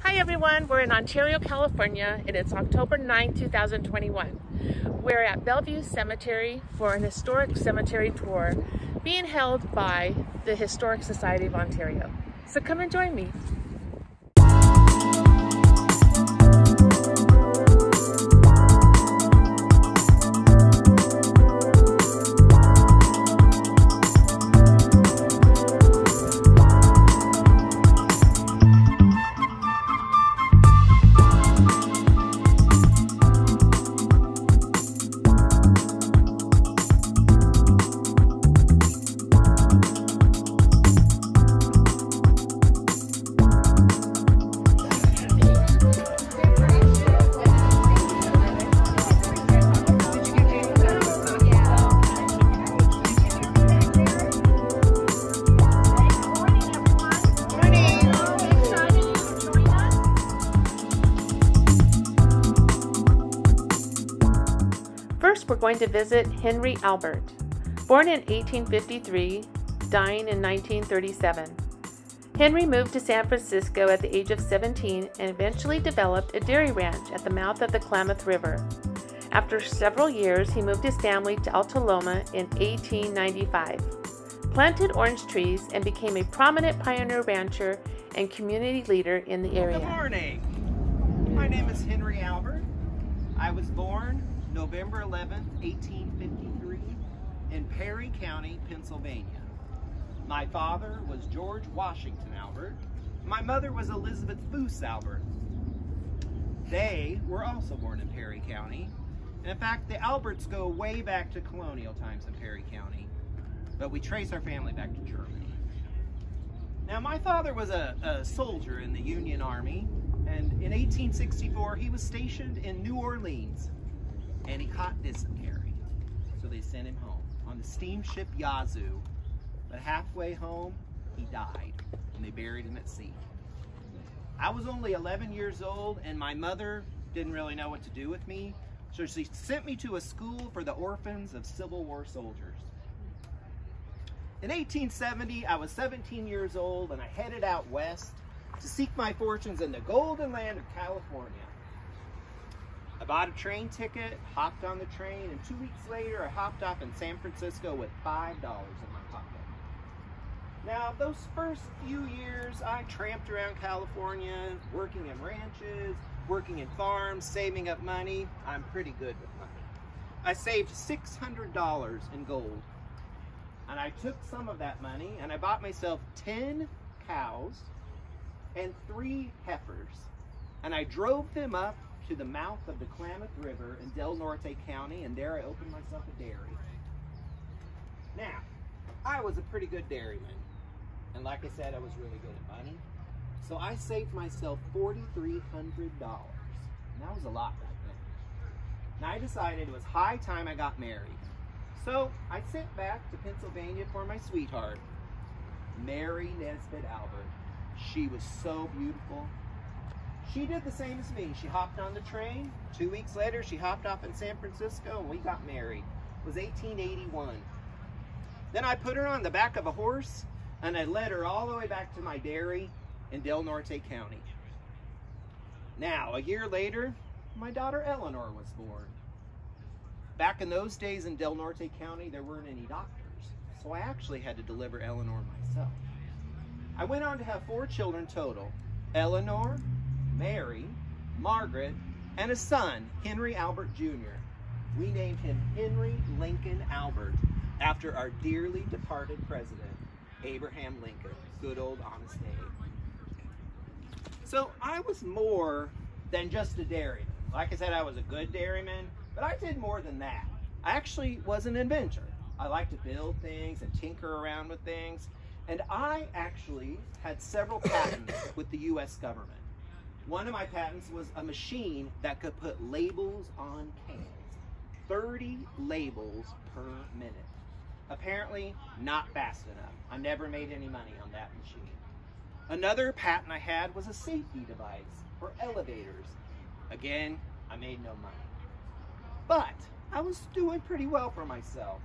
Hi everyone, we're in Ontario, California, and it's October 9, 2021. We're at Bellevue Cemetery for an historic cemetery tour being held by the Historic Society of Ontario. So come and join me. First, we're going to visit Henry Albert. Born in 1853, dying in 1937. Henry moved to San Francisco at the age of 17 and eventually developed a dairy ranch at the mouth of the Klamath River. After several years, he moved his family to Alta Loma in 1895, planted orange trees, and became a prominent pioneer rancher and community leader in the area. Good morning. My name is Henry Albert. I was born November 11th, 1853 in Perry County, Pennsylvania. My father was George Washington Albert. My mother was Elizabeth Foose Albert. They were also born in Perry County. And in fact, the Alberts go way back to colonial times in Perry County, but we trace our family back to Germany. Now, my father was a soldier in the Union Army, and in 1864, he was stationed in New Orleans. And he caught dysentery, so they sent him home on the steamship Yazoo. But halfway home, he died, and they buried him at sea. I was only 11 years old, and my mother didn't really know what to do with me, so she sent me to a school for the orphans of Civil War soldiers. In 1870, I was 17 years old, and I headed out west to seek my fortunes in the golden land of California. I bought a train ticket, hopped on the train, and 2 weeks later I hopped off in San Francisco with $5 in my pocket. Now, those first few years I tramped around California, working in ranches, working in farms, saving up money. I'm pretty good with money. I saved $600 in gold, and I took some of that money and I bought myself 10 cows and 3 heifers, and I drove them up to the mouth of the Klamath River in Del Norte County, and there I opened myself a dairy. Now, I was a pretty good dairyman, and like I said, I was really good at money, so I saved myself $4,300, and that was a lot back then. Now I decided it was high time I got married, so I sent back to Pennsylvania for my sweetheart, Mary Nesbitt Albert. She was so beautiful. She did the same as me. She hopped on the train. 2 weeks later, she hopped off in San Francisco, and we got married. It was 1881. Then I put her on the back of a horse, and I led her all the way back to my dairy in Del Norte County. Now, a year later, my daughter Eleanor was born. Back in those days in Del Norte County, there weren't any doctors, so I actually had to deliver Eleanor myself. I went on to have 4 children total: Eleanor, Mary, Margaret, and a son, Henry Albert Jr. We named him Henry Lincoln Albert after our dearly departed president, Abraham Lincoln. Good old honest Abe. So I was more than just a dairyman. Like I said, I was a good dairyman, but I did more than that. I actually was an inventor. I like to build things and tinker around with things, and I actually had several patents with the U.S. government. One of my patents was a machine that could put labels on cans. 30 labels per minute. Apparently not fast enough. I never made any money on that machine. Another patent I had was a safety device for elevators. Again, I made no money. But I was doing pretty well for myself.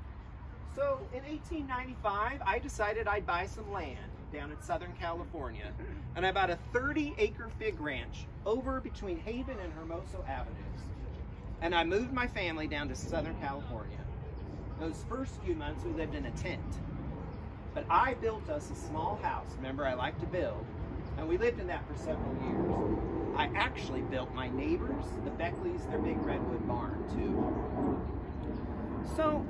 So in 1895, I decided I'd buy some land down in Southern California, and I bought a 30-acre fig ranch over between Haven and Hermoso Avenues. And I moved my family down to Southern California. Those first few months we lived in a tent. But I built us a small house. Remember, I like to build. And we lived in that for several years. I actually built my neighbors, the Beckleys, their big redwood barn too. So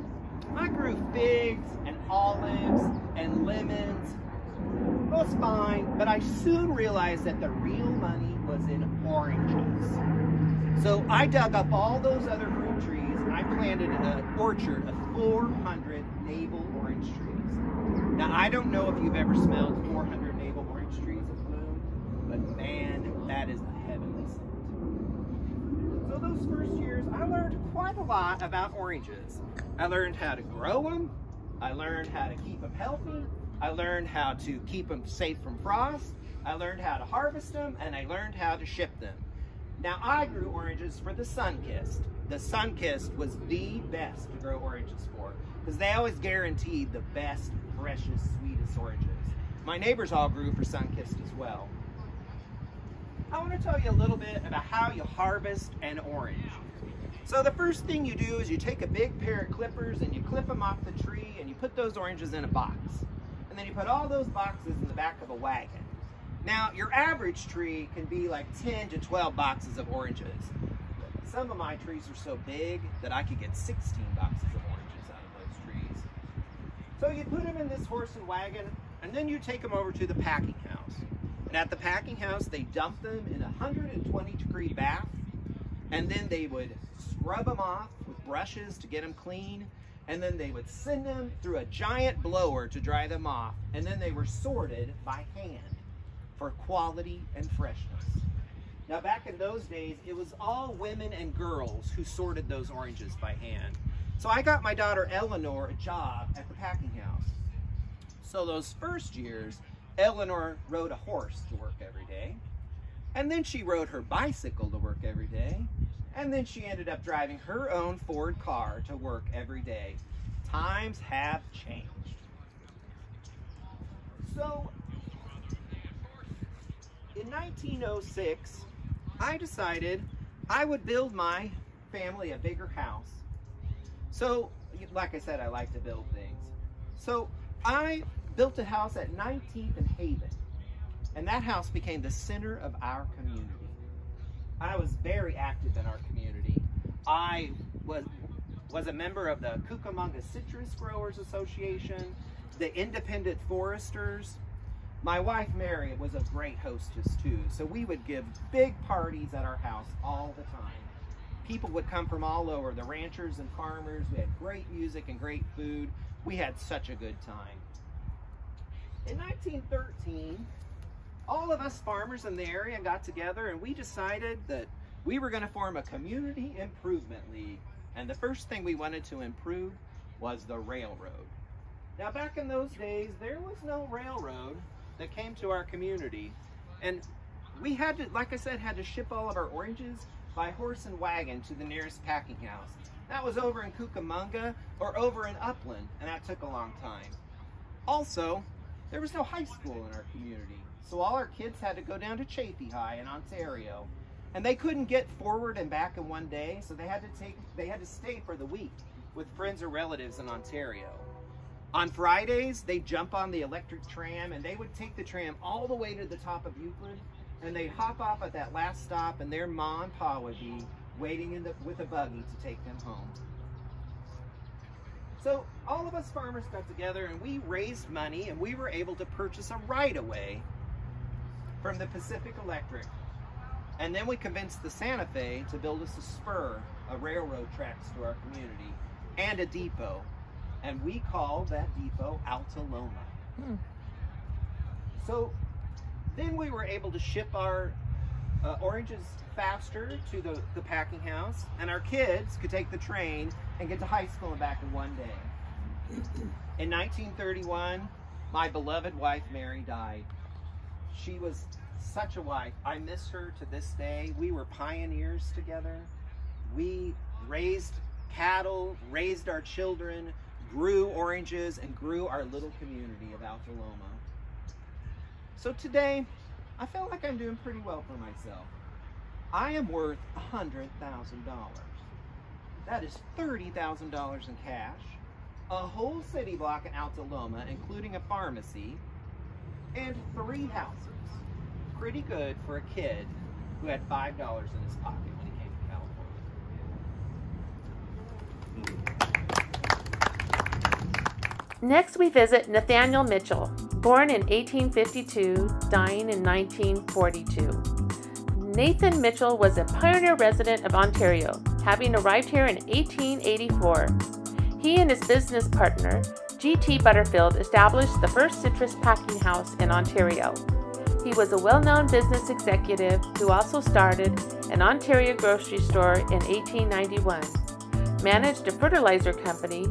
I grew figs and olives and lemons. It was fine, but I soon realized that the real money was in oranges. So I dug up all those other fruit trees and I planted an orchard of 400 navel orange trees. Now, I don't know if you've ever smelled 400 navel orange trees in bloom, but man, that is a heavenly scent. So those first years, I learned quite a lot about oranges. I learned how to grow them. I learned how to keep them healthy. I learned how to keep them safe from frost. I learned how to harvest them, and I learned how to ship them. Now, I grew oranges for the Sun-Kissed. The Sun-Kissed was the best to grow oranges for, because they always guaranteed the best, freshest, sweetest oranges. My neighbors all grew for Sun-Kissed as well. I want to tell you a little bit about how you harvest an orange. So the first thing you do is you take a big pair of clippers and you clip them off the tree and you put those oranges in a box. And then you put all those boxes in the back of a wagon. Now, your average tree can be like 10 to 12 boxes of oranges. Some of my trees are so big that I could get 16 boxes of oranges out of those trees. So you put them in this horse and wagon, and then you take them over to the packing house. And at the packing house, they dump them in a 120-degree bath, and then they would scrub them off with brushes to get them clean, and then they would send them through a giant blower to dry them off, and then they were sorted by hand for quality and freshness. Now, back in those days, it was all women and girls who sorted those oranges by hand. So I got my daughter Eleanor a job at the packing house. So those first years, Eleanor rode a horse to work every day, and then she rode her bicycle to work every day, and then she ended up driving her own Ford car to work every day. Times have changed. So, in 1906, I decided I would build my family a bigger house. So, like I said, I like to build things. So, I built a house at 19th and Haven, and that house became the center of our community. I was very active in our community. I was a member of the Cucamonga Citrus Growers Association, the Independent Foresters. My wife Mary was a great hostess too, so we would give big parties at our house all the time. People would come from all over, the ranchers and farmers. We had great music and great food. We had such a good time. In 1913, all of us farmers in the area got together and we decided that we were going to form a community improvement league. And the first thing we wanted to improve was the railroad. Now, back in those days, there was no railroad that came to our community. And we had to, like I said, had to ship all of our oranges by horse and wagon to the nearest packing house. That was over in Cucamonga or over in Upland, and that took a long time. Also, there was no high school in our community, so all our kids had to go down to Chaffey High in Ontario, and they couldn't get forward and back in one day, so they had to stay for the week with friends or relatives in Ontario. On Fridays, they'd jump on the electric tram, and they would take the tram all the way to the top of Euclid, and they'd hop off at that last stop, and their ma and pa would be waiting with a buggy to take them home. So all of us farmers got together and we raised money, and we were able to purchase a right-of-way from the Pacific Electric. And then we convinced the Santa Fe to build us a spur, a railroad tracks to our community, and a depot. And we called that depot Alta Loma. So then we were able to ship our oranges faster to the packing house, and our kids could take the train and get to high school and back in one day. In 1931, my beloved wife Mary died. She was such a wife. I miss her to this day. We were pioneers together. We raised cattle, raised our children, grew oranges, and grew our little community of Alta Loma. So today, I feel like I'm doing pretty well for myself. I am worth $100,000. That is $30,000 in cash, a whole city block in Alta Loma, including a pharmacy, and 3 houses. Pretty good for a kid who had $5 in his pocket when he came to California. Next, we visit Nathaniel Mitchell, born in 1852, dying in 1942. Nathan Mitchell was a pioneer resident of Ontario, having arrived here in 1884. He and his business partner, G.T. Butterfield, established the first citrus packing house in Ontario. He was a well-known business executive who also started an Ontario grocery store in 1891, managed a fertilizer company,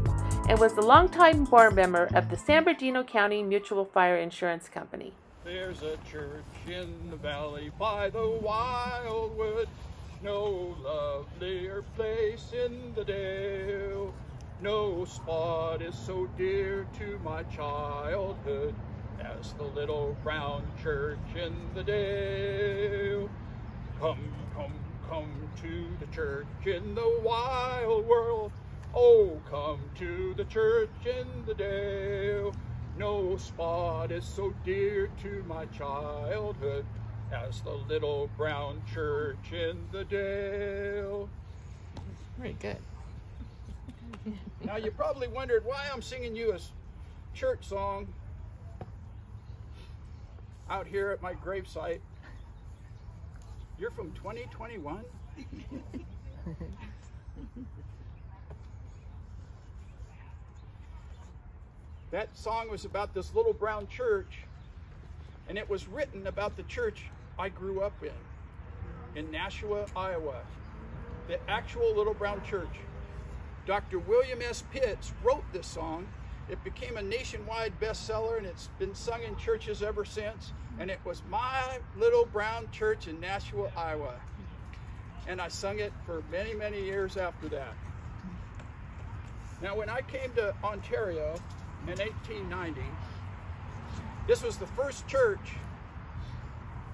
and was the longtime board member of the San Bernardino County Mutual Fire Insurance Company. There's a church in the valley by the wildwood, no lovelier place in the dale. No spot is so dear to my childhood as the little brown church in the dale. Come, come, come to the church in the wild world. Oh, come to the church in the dale. No spot is so dear to my childhood as the little brown church in the dale. Very good. Now you probably wondered why I'm singing you a church song out here at my gravesite. You're from 2021? That song was about this little brown church, and it was written about the church I grew up in Nashua, Iowa. The actual little brown church. Dr. William S. Pitts wrote this song. It became a nationwide bestseller, and it's been sung in churches ever since. And it was my little brown church in Nashua, Iowa. And I sung it for many, many years after that. Now, when I came to Ontario in 1890, this was the first church,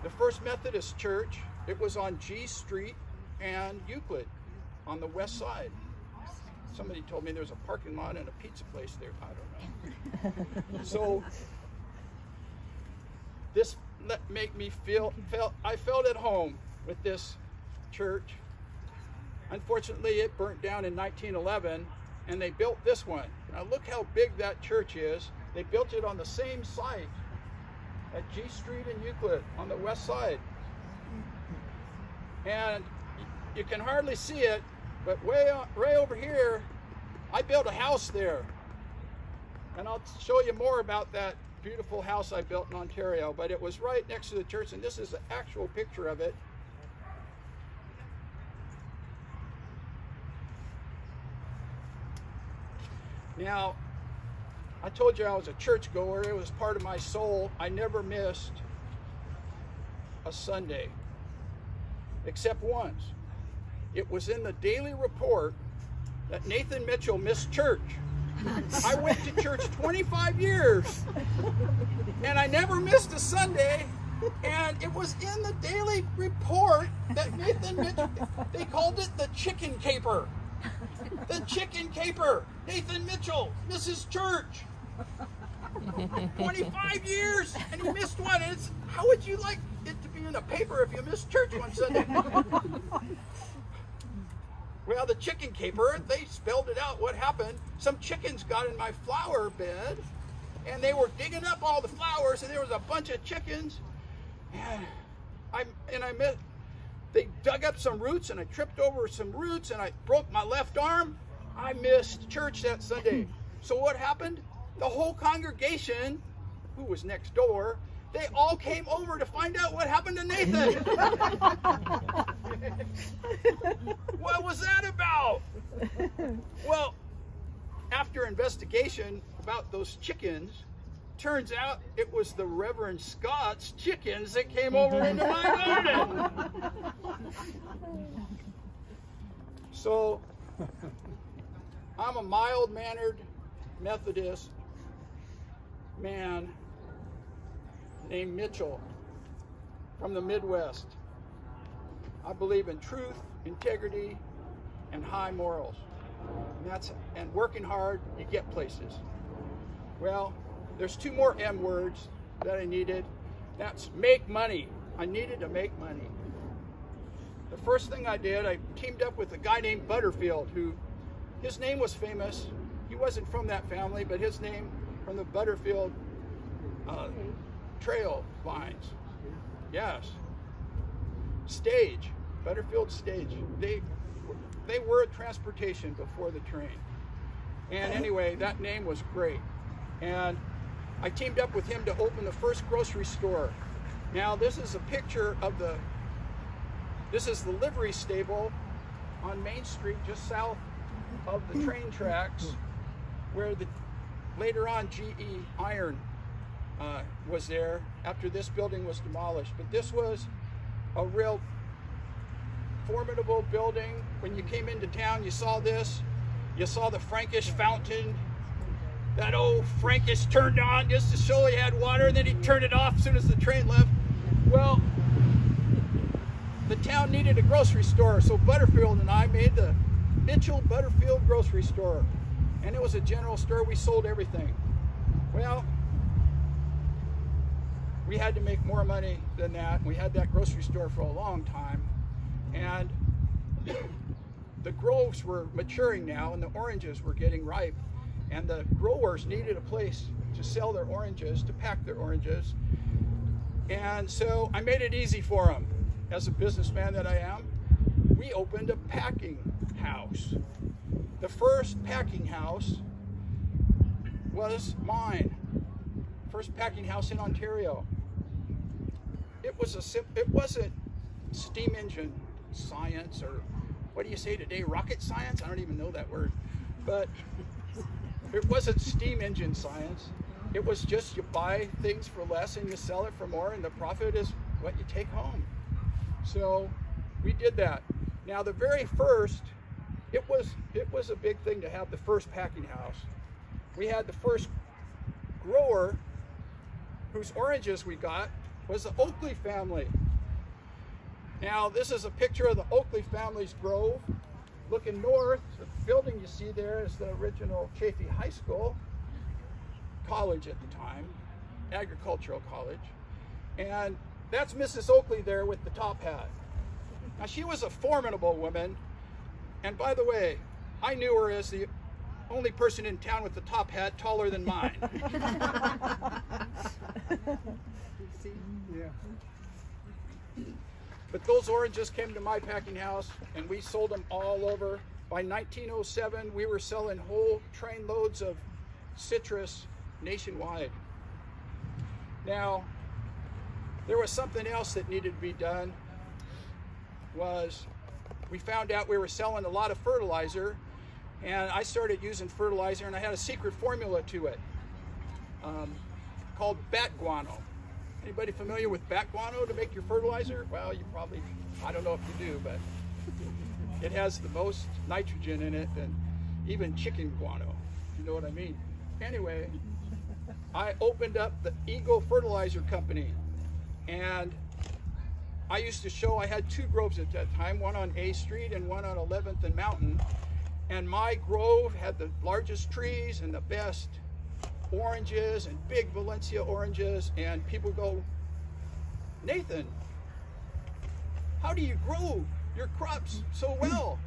the first Methodist church. It was on G Street and Euclid on the west side. Somebody told me there's a parking lot and a pizza place there. I don't know. So this made me I felt at home with this church. Unfortunately, it burnt down in 1911, and they built this one. Now look how big that church is. They built it on the same site at G Street and Euclid on the west side. And you can hardly see it, but way over here, I built a house there. And I'll show you more about that beautiful house I built in Ontario, but it was right next to the church, and this is the actual picture of it. Now, I told you I was a churchgoer. It was part of my soul. I never missed a Sunday, except once. It was in the daily report that Nathan Mitchell missed church. I went to church 25 years, and I never missed a Sunday, and it was in the daily report that Nathan Mitchell, they called it the chicken caper. The chicken caper. Nathan Mitchell misses church. 25 years, and he missed one. And how would you like it to be in the paper if you missed church one Sunday? Well, the chicken caper, they spelled it out what happened. Some chickens got in my flower bed, and they were digging up all the flowers, and there was a bunch of chickens. They dug up some roots, and I tripped over some roots, and I broke my left arm. I missed church that Sunday. So what happened? The whole congregation, who was next door, they all came over to find out what happened to Nathan. What was that about? Well, after investigation about those chickens, turns out it was the Reverend Scott's chickens that came over into my garden. So, I'm a mild-mannered Methodist man, named Mitchell from the Midwest. I believe in truth, integrity, and high morals. And working hard, you get places. Well, there's two more M words that I needed. That's make money. I needed to make money. The first thing I did, I teamed up with a guy named Butterfield, who, his name was famous. He wasn't from that family, but his name from the Butterfield trail lines. Yes. Stage, Butterfield Stage. They were transportation before the train. And anyway, that name was great. And I teamed up with him to open the first grocery store. Now this is a picture of this is the livery stable on Main Street, just south of the train tracks, where later on GE Iron was there after this building was demolished. But this was a real formidable building. When you came into town, you saw this. You saw the Frankish fountain. That old Frankish turned on just to show he had water, and then he turned it off as soon as the train left. Well, the town needed a grocery store, so Butterfield and I made the Mitchell Butterfield grocery store. And it was a general store. We sold everything. Well, we had to make more money than that. We had that grocery store for a long time. And the groves were maturing now, and the oranges were getting ripe. And the growers needed a place to sell their oranges, to pack their oranges. And so I made it easy for them. As a businessman that I am, we opened a packing house. The first packing house was mine. First packing house in Ontario. It wasn't steam engine science, or what do you say today, rocket science? I don't even know that word. But it wasn't steam engine science. It was just you buy things for less and you sell it for more, and the profit is what you take home. So we did that. Now the very first, it was a big thing to have the first packing house. We had the first grower whose oranges we got was the Oakley family. Now this is a picture of the Oakley family's grove. Looking north, the building you see there is the original Chaffey High School, college at the time, agricultural college. And that's Mrs. Oakley there with the top hat. Now she was a formidable woman. And by the way, I knew her as the only person in town with the top hat taller than mine. But those oranges came to my packing house, and we sold them all over. By 1907, we were selling whole train loads of citrus nationwide. Now, there was something else that needed to be done. Was we found out we were selling a lot of fertilizer, and I started using fertilizer, and I had a secret formula to it called bat guano. Anybody familiar with bat guano to make your fertilizer? Well, you probably, I don't know if you do, but it has the most nitrogen in it than even chicken guano, if you know what I mean. Anyway, I opened up the Eagle Fertilizer Company, and I used to show, I had two groves at that time, one on A Street and one on 11th and Mountain, and my grove had the largest trees and the best oranges and big Valencia oranges, and people go, Nathan, how do you grow your crops so well?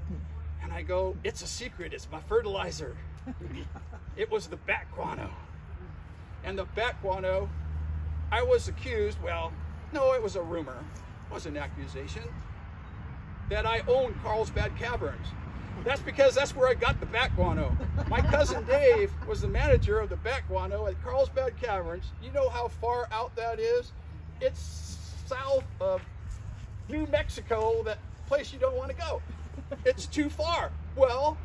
And I go, it's a secret, it's my fertilizer. It was the bat guano. And the bat guano, I was accused, well, no, it was a rumor, it was an accusation, that I owned Carlsbad Caverns. That's because that's where I got the bat guano. My cousin Dave was the manager of the bat guano at Carlsbad Caverns. You know how far out that is? It's south of New Mexico, that place you don't want to go. It's too far. Well,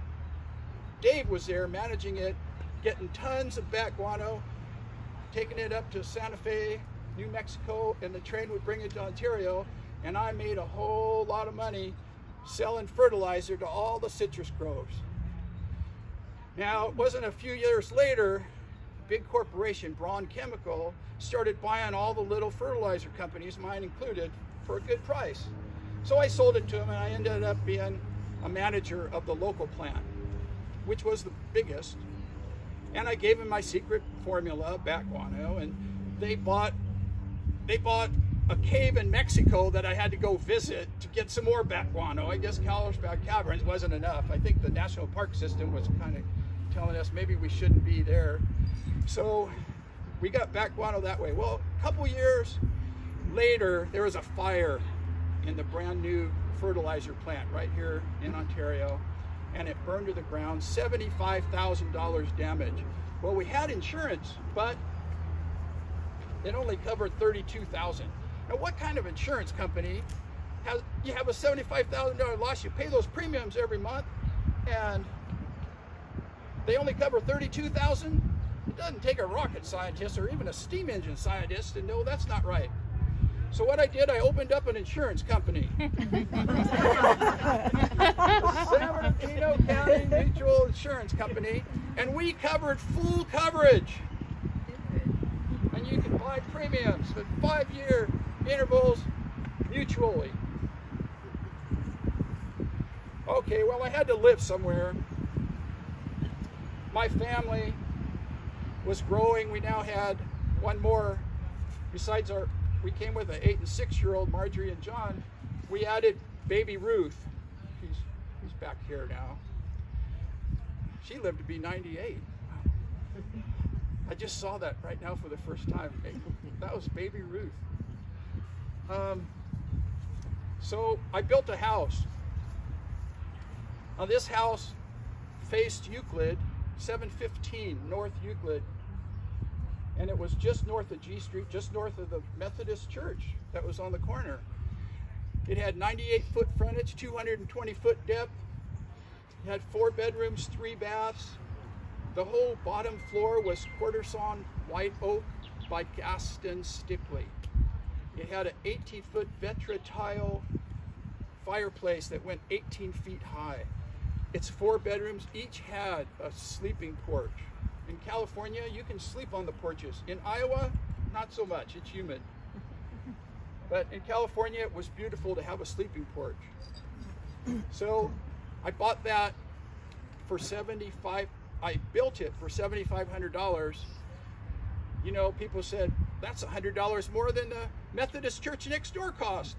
Dave was there managing it, getting tons of bat guano, taking it up to Santa Fe, New Mexico, and the train would bring it to Ontario, and I made a whole lot of money selling fertilizer to all the citrus groves. Now, it wasn't a few years later big corporation, Braun Chemical, started buying all the little fertilizer companies, mine included, for a good price. So I sold it to him, and I ended up being a manager of the local plant, which was the biggest. And I gave him my secret formula, bat guano, and they bought a cave in Mexico that I had to go visit to get some more bat guano. I guess Carlsbad Caverns wasn't enough. I think the National Park System was kind of telling us maybe we shouldn't be there. So we got bat guano that way. Well, a couple years later, there was a fire in the brand new fertilizer plant right here in Ontario, and it burned to the ground, $75,000 damage. Well, we had insurance, but it only covered $32,000. Now, what kind of insurance company has, you have a $75,000 loss, you pay those premiums every month, and they only cover $32,000? It doesn't take a rocket scientist or even a steam engine scientist to know that's not right. So what I did, I opened up an insurance company. San Bernardino County Mutual Insurance Company, and we covered full coverage. And you can buy premiums with 5-year intervals mutually. Okay, well, I had to live somewhere. My family was growing. We now had one more, besides we came with an 8- and 6-year-old, Marjorie and John. We added baby Ruth. He's back here now. She lived to be 98. I just saw that right now for the first time. That was baby Ruth. So I built a house. Now this house faced Euclid, 715 North Euclid, and it was just north of G Street, just north of the Methodist Church that was on the corner. It had 98-foot frontage, 220-foot depth. It had 4 bedrooms, 3 baths. The whole bottom floor was quarter-sawn white oak by Gaston Stickley. It had an 18-foot Vetra tile fireplace that went 18 feet high. Its 4 bedrooms each had a sleeping porch. In California, you can sleep on the porches. In Iowa, not so much, it's humid. But in California, it was beautiful to have a sleeping porch. So I bought that for I built it for $7,500. You know, people said, that's $100 more than the Methodist church next door cost.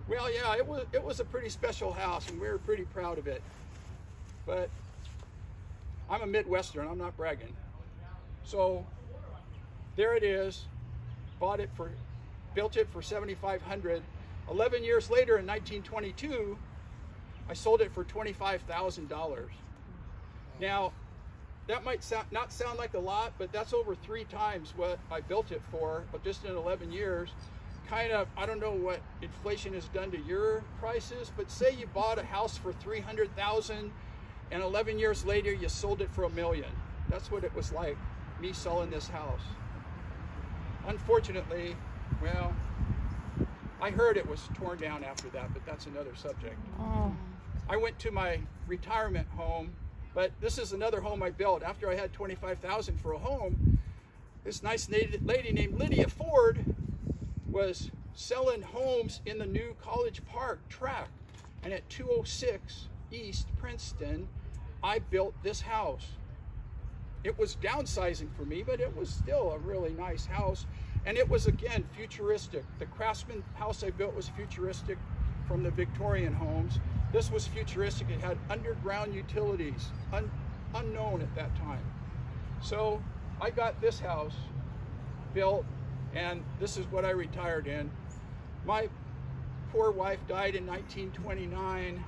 Well, yeah, it was a pretty special house, and we were pretty proud of it. But I'm a Midwestern, I'm not bragging. So there it is, built it for $7,500. 11 years later, in 1922, I sold it for $25,000. Now, that might not sound like a lot, but that's over 3 times what I built it for, but just in 11 years. Kind of, I don't know what inflation has done to your prices, but say you bought a house for $300,000 and 11 years later you sold it for $1 million. That's what it was like, me selling this house. Unfortunately, well, I heard it was torn down after that, but that's another subject. Oh. I went to my retirement home, but this is another home I built. After I had $25,000 for a home, this nice lady named Lydia Ford was selling homes in the new College Park tract. And at 206 East Princeton, I built this house. It was downsizing for me, but it was still a really nice house. And it was, again, futuristic. The Craftsman house I built was futuristic from the Victorian homes. This was futuristic. It had underground utilities, unknown at that time. So I got this house built, and this is what I retired in. My poor wife died in 1929,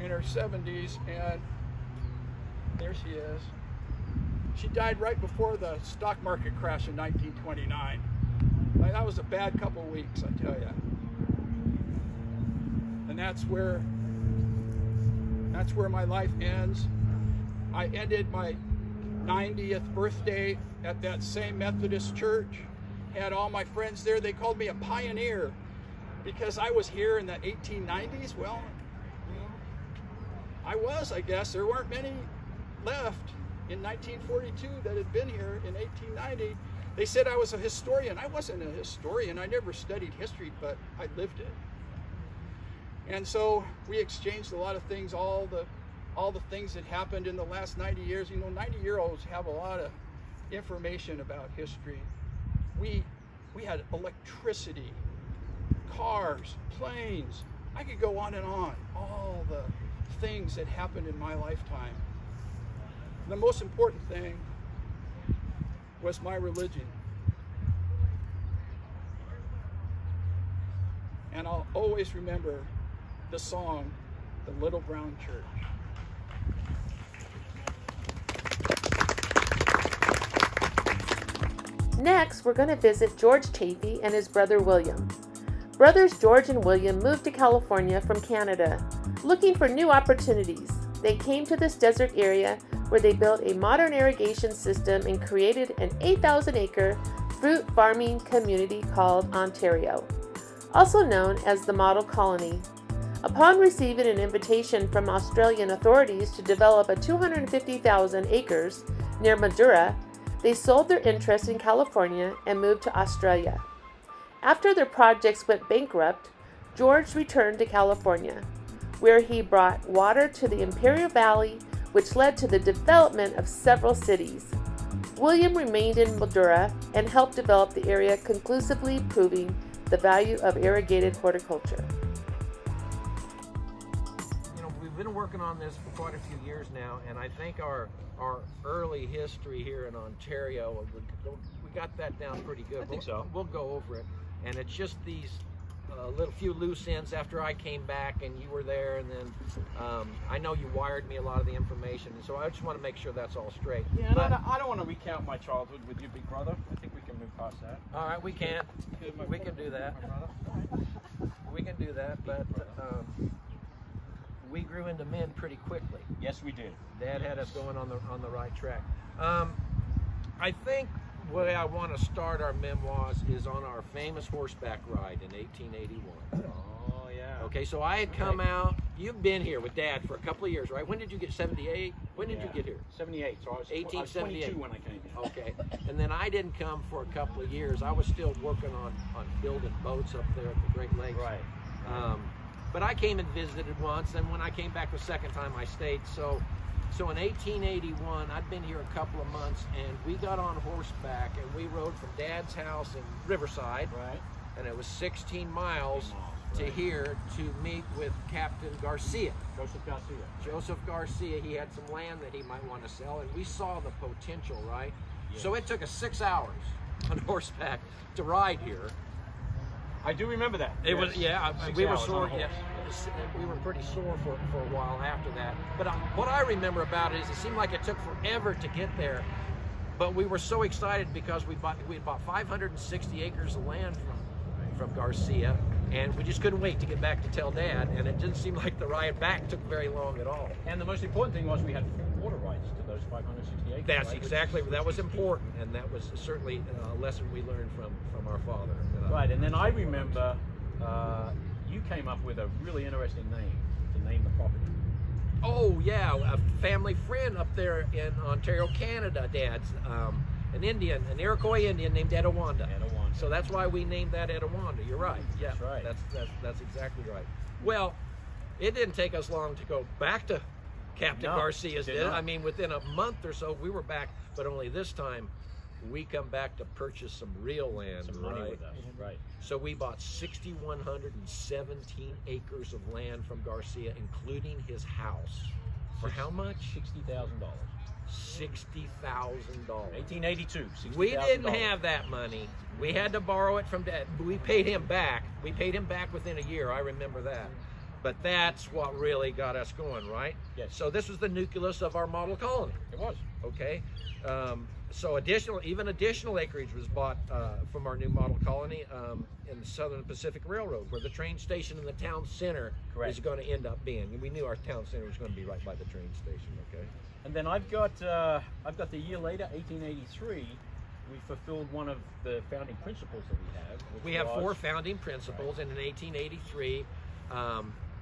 in her 70s, and there she is. She died right before the stock market crash in 1929. That was a bad couple of weeks, I tell you. And that's where my life ends. I ended my 90th birthday at that same Methodist church. Had all my friends there. They called me a pioneer because I was here in the 1890s. Well, I was, I guess. There weren't many left. in 1942 that had been here in 1890. They said I was a historian. I wasn't a historian. I never studied history, but I lived it. And so we exchanged a lot of things, all the things that happened in the last 90 years. You know, 90-year-olds have a lot of information about history. We had electricity, cars, planes. I could go on and on, all the things that happened in my lifetime. The most important thing was my religion. And I'll always remember the song, The Little Brown Church. Next, we're going to visit George Chaffey and his brother William. Brothers George and William moved to California from Canada, looking for new opportunities. They came to this desert area where they built a modern irrigation system and created an 8,000-acre fruit farming community called Ontario, also known as the Model Colony. Upon receiving an invitation from Australian authorities to develop a 250,000 acres near Madura, they sold their interest in California and moved to Australia. After their projects went bankrupt, George returned to California, where he brought water to the Imperial Valley, which led to the development of several cities. William remained in Madura and helped develop the area, conclusively proving the value of irrigated horticulture. You know, we've been working on this for quite a few years now, and I think our early history here in Ontario, we got that down pretty good. I think so. We'll go over it, and it's just these little few loose ends after I came back and you were there, and then I know you wired me a lot of the information, and so I just want to make sure that's all straight. Yeah, but I don't want to recount my childhood with you, big brother. I think we can move past that. All right, we can. We can do that. We can do that, but we grew into men pretty quickly. Yes, we did. Dad had us going on the right track. I think the way I want to start our memoirs is on our famous horseback ride in 1881. Oh, yeah. Okay, so I had come out. You've been here with Dad for a couple of years, right? When did you get 78? When did you get here? 78. So I was 1878. 22 when I came here. Okay, and then I didn't come for a couple of years. I was still working on building boats up there at the Great Lakes. Right. But I came and visited once, and when I came back the second time, I stayed. So in 1881, I'd been here a couple of months, and we got on horseback, and we rode from Dad's house in Riverside, Right. and it was 16 miles to right. here to meet with Captain Garcia. Joseph Garcia. Joseph Garcia, he had some land that he might want to sell, and we saw the potential, right? Yes. So it took us 6 hours on horseback to ride here. I do remember that. It Yes. was, yeah, 6 we were hours on sore, a horse. yeah, we were pretty sore for a while after that. But what I remember about it is it seemed like it took forever to get there, but we were so excited because we had bought 560 acres of land from Garcia, and we just couldn't wait to get back to tell Dad, and it didn't seem like the ride back took very long at all. And the most important thing was we had water rights to those 560 acres. That's right? exactly, that was important, and that was certainly a lesson we learned from our father. Right, and then I remember you came up with a really interesting name to name the property. Oh yeah, a family friend up there in Ontario, Canada, Dad's, an Indian, an Iroquois Indian named Etowanda. Etowanda. So that's why we named that Etowanda. You're right. Yeah, That's right. That's exactly right. Well, it didn't take us long to go back to Captain Garcia's. Did it? I mean, within a month or so, we were back, but only this time we come back to purchase some real land, Some money right? with us, right. So we bought 6,117 acres of land from Garcia, including his house. For how much? $60,000. $60,000. 1882. We didn't have that money. We had to borrow it from Dad. We paid him back. We paid him back within a year. I remember that. But that's what really got us going, right? Yes. So this was the nucleus of our model colony. It was. Okay. So even additional acreage was bought from our new model colony in the Southern Pacific Railroad, where the train station in the town center is going to end up being. And we knew our town center was going to be right by the train station. Okay. And then I've got the year later, 1883. We fulfilled one of the founding principles that we have. We have 4 founding principles, and in 1883,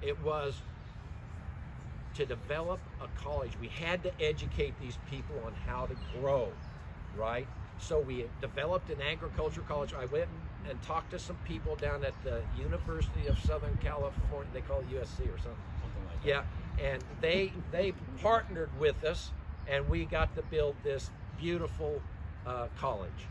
it was to develop a college, we had to educate these people on how to grow, right? So we developed an agriculture college. I went and talked to some people down at the University of Southern California. They call it USC or something. Like that. Yeah, and they partnered with us, and we got to build this beautiful college.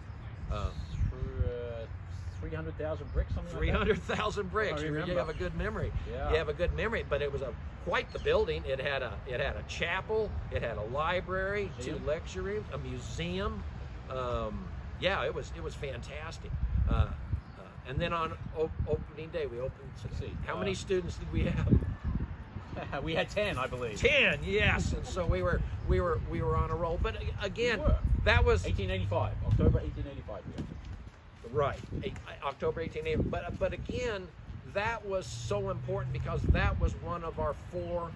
300,000 bricks, something 300,000 bricks. I remember. You have a good memory. Yeah. You have a good memory, but it was quite the building. It had a chapel, it had a library, Museum. 2 lecture rooms, a museum. Yeah, it was fantastic. And then on opening day, we opened. Let's see. How many students did we have? We had 10, I believe. 10, yes. And so we were on a roll. But again, We were. that was 1885, October 1885. We opened. right, October 1880. But again, that was so important because that was one of our 4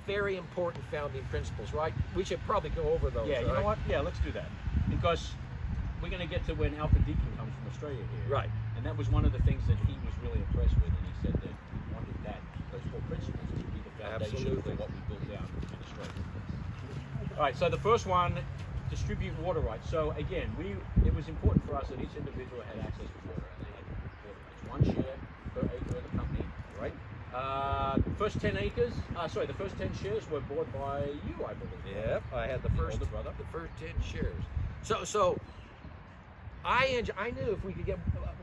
very important founding principles, right? We should probably go over those. Yeah, you know what? Yeah, let's do that. Because we're going to get to when Alfred Deakin comes from Australia here. Right. And that was one of the things that he was really impressed with, and he said that he wanted those 4 principles to be the foundation Absolutely. for what we built down in Australia. All right, so the first one, distribute water rights. So again, it was important for us that each individual had access to water, and they had water rights. 1 share per acre of the company, right? First 10 acres, the first 10 shares were bought by you, I believe. Yep, I had the first older brother. the first 10 shares. So I knew if we could get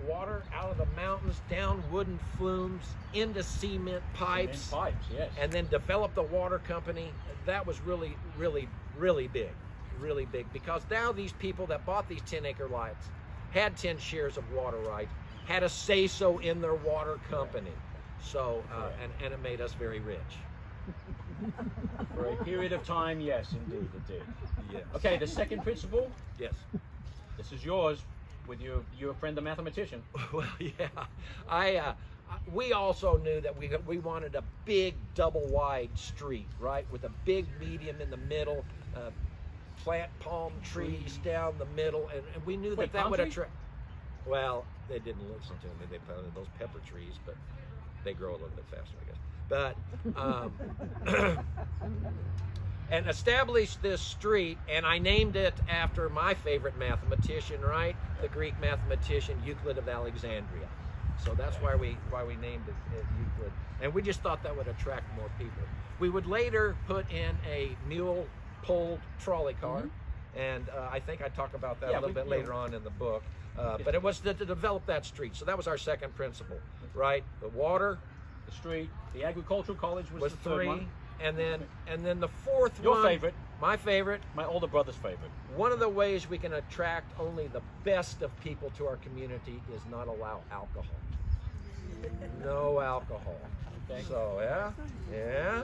water out of the mountains, down wooden flumes, into cement pipes, Cement pipes, yes. and then develop the water company, that was really, really, really big. Really big. Because now these people that bought these 10-acre lots had 10 shares of water rights, had a say-so in their water company. So, and it made us very rich. For a period of time, yes, indeed, it did. Yes. Okay, the second principle, Yes. this is yours with your friend, the mathematician. Well, yeah. We also knew that we wanted a big double-wide street, right, with a big medium in the middle, plant palm trees down the middle, and we knew Wait, that would palm attract. Well, they didn't listen to me. They planted those pepper trees, but they grow a little bit faster, I guess. But and established this street, and I named it after my favorite mathematician, right? The Greek mathematician Euclid of Alexandria. So that's why we named it Euclid, and we just thought that would attract more people. We would later put in a mule-pulled trolley car, and I think I talk about that a little bit later on in the book. But it was to develop that street. So that was our second principle, right? The water, The street, the agricultural college was the third 3, one. and then the fourth Your one. favorite. My favorite. My older brother's favorite. One of the ways we can attract only the best of people to our community is not allow alcohol. No alcohol. Okay. So yeah.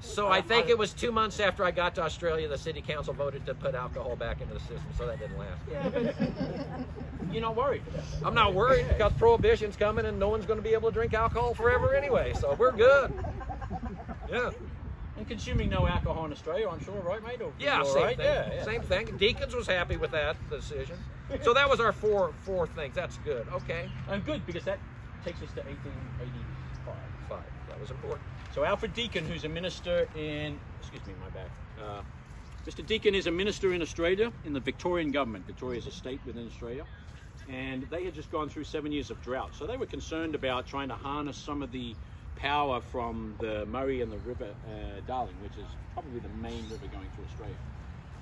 So I think it was 2 months after I got to Australia, the city council voted to put alcohol back into the system, so that didn't last. Yeah, but you're not worried for that. I'm not worried because prohibition's coming and no one's going to be able to drink alcohol forever anyway, so we're good. Yeah. And consuming no alcohol in Australia, I'm sure, right, mate? Or Yeah, you all same right? thing. Yeah. Same thing. Deacons was happy with that decision. So that was our four things. That's good. Okay. And good, because that takes us to 1885. 5. That was important. So Alfred Deakin, who's a minister in, excuse me, my bad. Mr. Deakin is a minister in Australia, in the Victorian government. Victoria is a state within Australia. And they had just gone through 7 years of drought. So they were concerned about trying to harness some of the power from the Murray and the River Darling, which is probably the main river going through Australia.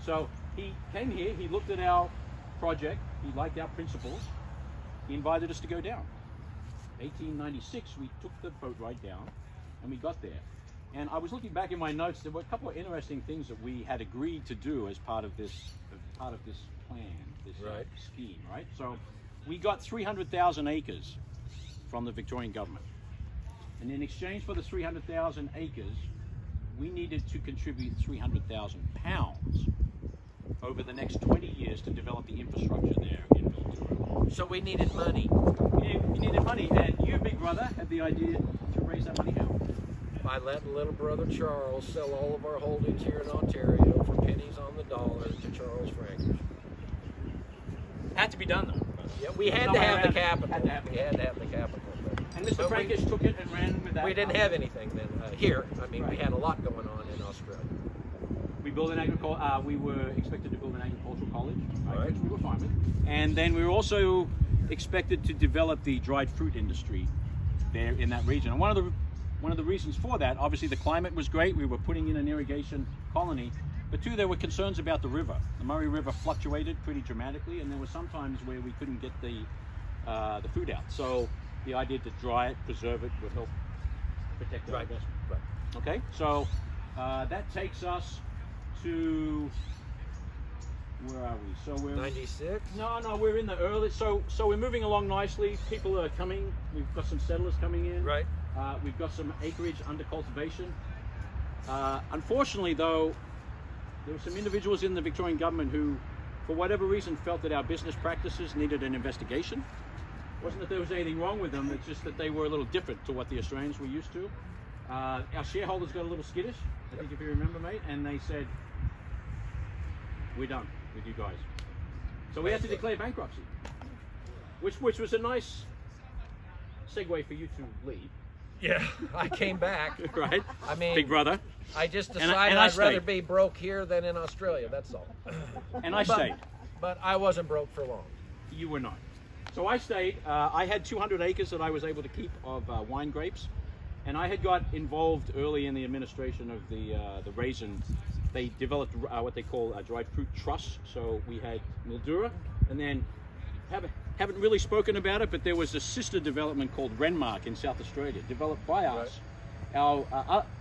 So he came here, he looked at our project, he liked our principles, he invited us to go down. 1896, we took the boat ride down, and we got there. And I was looking back in my notes, there were a couple of interesting things that we had agreed to do as part of this plan, this scheme, right? So we got 300,000 acres from the Victorian government. And in exchange for the 300,000 acres, we needed to contribute 300,000 pounds over the next 20 years to develop the infrastructure there in Mildura. So we needed money. You needed money, and you, big brother, had the idea to raise that money how? I let little brother Charles sell all of our holdings here in Ontario for pennies on the dollar to Charles Frankish. Had to be done, though. Yeah, we had to have the capital. Had to have We had to have the capital. And Mr. Frankish took it and ran with that. We didn't have anything then. here. I mean, we had a lot going on in Australia. We built an we were expected to build an agricultural college, Right. which we were fine with. And then we were also expected to develop the dried fruit industry there in that region. And one of the reasons for that, obviously the climate was great. We were putting in an irrigation colony, but two, there were concerns about the river. The Murray River fluctuated pretty dramatically, and there were some times where we couldn't get the food out. So the idea to dry it, preserve it, would help protect our investment. Right. Okay, so that takes us to, where are we? So we're 96? No, we're in the early. So we're moving along nicely. People are coming. We've got some settlers coming in. Right. We've got some acreage under cultivation. Unfortunately, though, there were some individuals in the Victorian government who, for whatever reason, felt that our business practices needed an investigation. It wasn't that there was anything wrong with them, it's just that they were a little different to what the Australians were used to. Our shareholders got a little skittish, I think if you remember, mate, and they said, we're done with you guys. So we had to declare bankruptcy, which was a nice segue for you to leave. Yeah, I came back. Right? I mean, Big brother. I just And decided I I'd rather stayed. be broke here than in Australia, that's all. And I stayed. But I wasn't broke for long. You were not. So I stayed. I had 200 acres that I was able to keep of wine grapes, and I had got involved early in the administration of the raisin. They developed what they call a dried fruit truss. So we had Mildura, and then haven't really spoken about it, but there was a sister development called Renmark in South Australia, developed by us. Our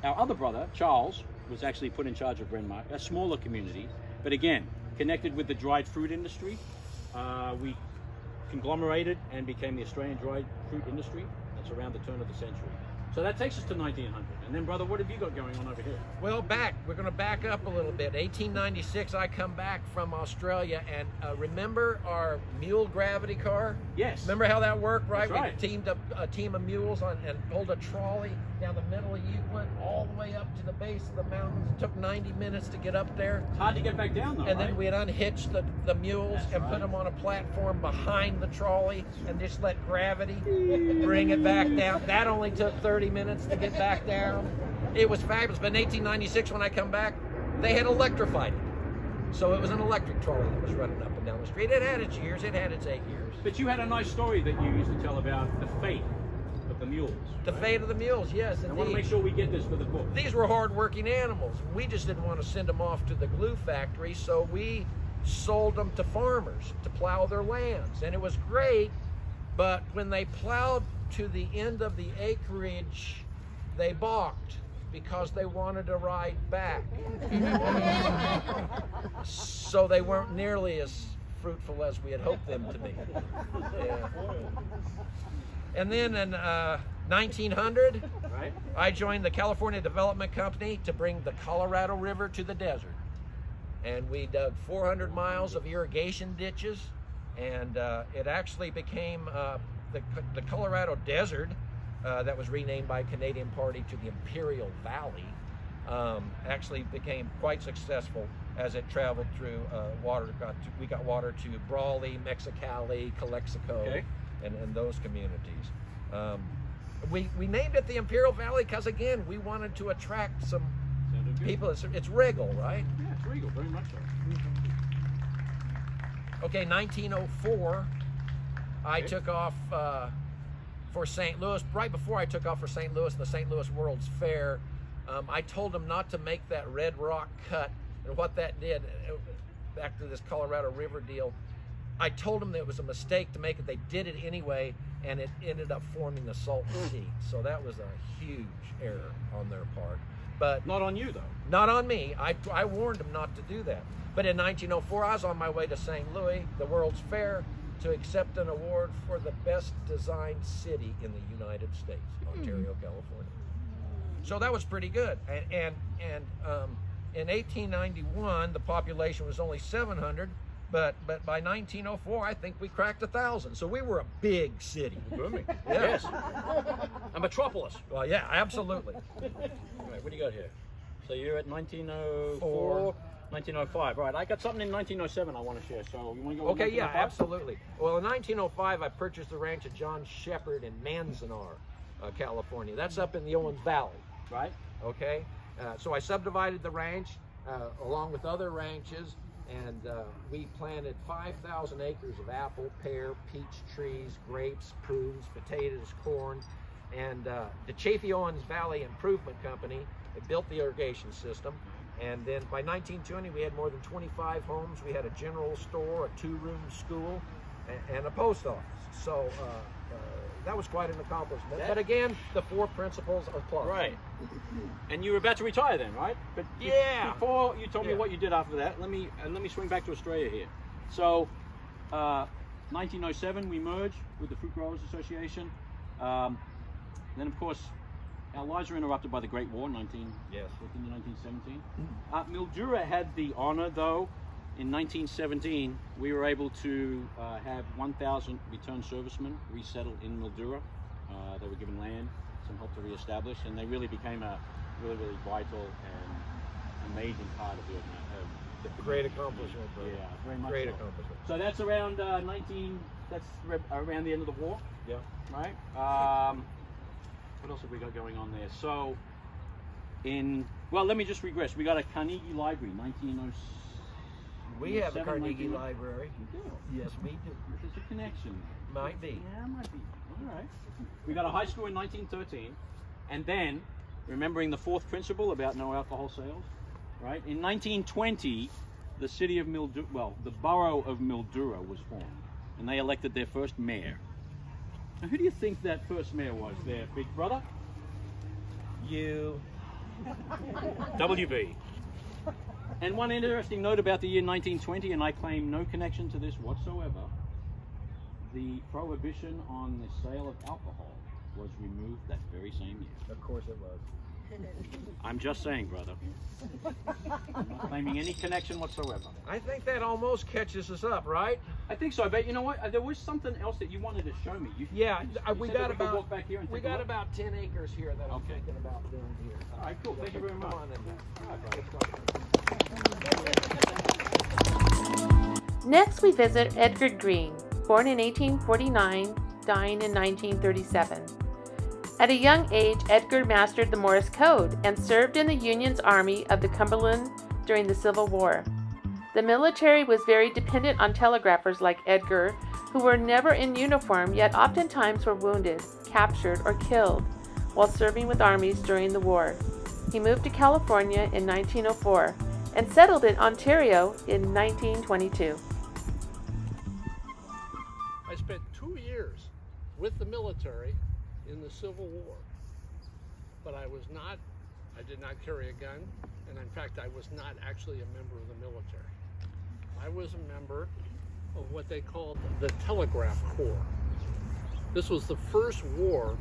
other brother, Charles, was actually put in charge of Renmark, a smaller community, but again, connected with the dried fruit industry. We conglomerated and became the Australian dried fruit industry. That's around the turn of the century. So that takes us to 1900. And then, brother, what have you got going on over here? Well, we're going to back up a little bit. 1896, I come back from Australia, and remember our mule gravity car? Yes. Remember how that worked, right? That's right. We teamed up a team of mules and pulled a trolley down the middle of Euclid all the way up to the base of the mountains. It took 90 minutes to get up there. Hard to get back down, though, And right? then we'd unhitch the mules and put them on a platform behind the trolley and just let gravity bring it back down. That only took 30 minutes to get back down. It was fabulous. But in 1896, when I come back, they had electrified it. So it was an electric trolley that was running up and down the street. It had its years. It had its 8 years. But you had a nice story that you used to tell about the fate of the mules. The fate of the mules, yes, I want to indeed. make sure we get this for the book. These were hard-working animals. We just didn't want to send them off to the glue factory, so we sold them to farmers to plow their lands. And it was great, but when they plowed to the end of the acreage, they balked because they wanted to ride back. So they weren't nearly as fruitful as we had hoped them to be. Yeah. And then in 1900, Right? I joined the California Development Company to bring the Colorado River to the desert. And we dug 400 miles of irrigation ditches, and it actually became the Colorado Desert, that was renamed by Canadian Party to the Imperial Valley, actually became quite successful as it traveled through water. We got water to Brawley, Mexicali, Calexico, Okay. and those communities. We named it the Imperial Valley because, again, we wanted to attract some Sounded good. people. It's regal, right? Yeah, it's regal, very much so. Okay, 1904, I Okay. took off for St. Louis. Right before I took off for St. Louis, the St. Louis World's Fair, I told them not to make that red rock cut. And what that did, back to this Colorado River deal, I told them that it was a mistake to make it. They did it anyway, and it ended up forming the Salton Sea. So that was a huge error on their part. But Not on you, though. not on me. I warned them not to do that. But in 1904, I was on my way to St. Louis, the World's Fair, to accept an award for the best designed city in the United States, Ontario, California. So that was pretty good. And in 1891, the population was only 700, but by 1904, I think we cracked 1,000. So we were a big city. Booming. Yeah. Yes. A metropolis. Well, yeah, absolutely. Right, what do you got here? So you're at 1904, 1905. Right, I got something in 1907 I want to share. So you want to go with Okay, yeah, 1905? absolutely. Well, in 1905, I purchased the ranch of John Shepard in Manzanar, California. That's up in the Owens Valley. Right. Okay, so I subdivided the ranch along with other ranches, and we planted 5,000 acres of apple, pear, peach trees, grapes, prunes, potatoes, corn, and the Chaffey Owens Valley Improvement Company built the irrigation system. And then by 1920, we had more than 25 homes. We had a general store, a 2-room school, and a post office. So that was quite an accomplishment. But again, the 4 principles apply. Right. And you were about to retire then, right? But yeah. Before you told me what you did after that, let me swing back to Australia here. So, 1907 we merged with the Fruit Growers Association. Then of course, our lives were interrupted by the Great War, 1914 to 1917. Mildura had the honor, though, in 1917, we were able to have 1,000 returned servicemen resettled in Mildura. They were given land, some help to reestablish, and they really became a really, really vital and amazing part of the organization. Great accomplishment, bro. Yeah, very much. Great so. accomplishment. So that's around that's around the end of the war. Yeah. Right. What else have we got going on there? So, well, let me just regress. We got a Carnegie Library, 1907. We have a Carnegie Library. You do? Yes, we do. There's a connection there. Might be. Yeah, might be. All right. We got a high school in 1913, and then, remembering the 4th principle about no alcohol sales, right? In 1920, the city of Mildura, well, the borough of Mildura was formed, and they elected their first mayor. Now, who do you think that first mayor was there, big brother? You. WB. And one interesting note about the year 1920, and I claim no connection to this whatsoever, the prohibition on the sale of alcohol was removed that very same year. Of course it was. I'm just saying, brother. I'm not claiming any connection whatsoever. I think that almost catches us up, right? I think so, but you know what? There was something else that you wanted to show me. We got about walk back here and we take a got look. about 10 acres here that I'm thinking about doing here. All right, cool. Thank you very much. Come on in there. All right, Next, we visit Edgar Greene, born in 1849, dying in 1937. At a young age, Edgar mastered the Morse code and served in the Union's Army of the Cumberland during the Civil War. The military was very dependent on telegraphers like Edgar, who were never in uniform yet oftentimes were wounded, captured, or killed while serving with armies during the war. He moved to California in 1904 and settled in Ontario in 1922. I spent 2 years with the military in the Civil War, but I did not carry a gun, and in fact I was not actually a member of the military. I was a member of what they called the Telegraph Corps. This was the first war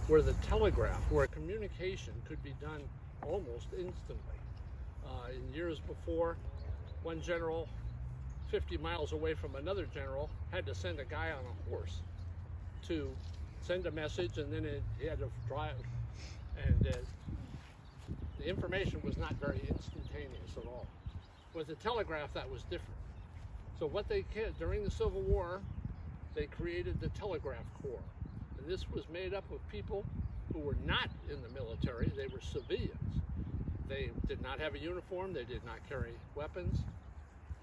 where the telegraph, where communication could be done almost instantly. In years before, one general 50 miles away from another general had to send a guy on a horse to send a message, and then he had to drive, and the information was not very instantaneous at all. With the telegraph, that was different. So what they did during the Civil War, they created the Telegraph Corps, and this was made up of people who were not in the military. They were civilians. They did not have a uniform. They did not carry weapons,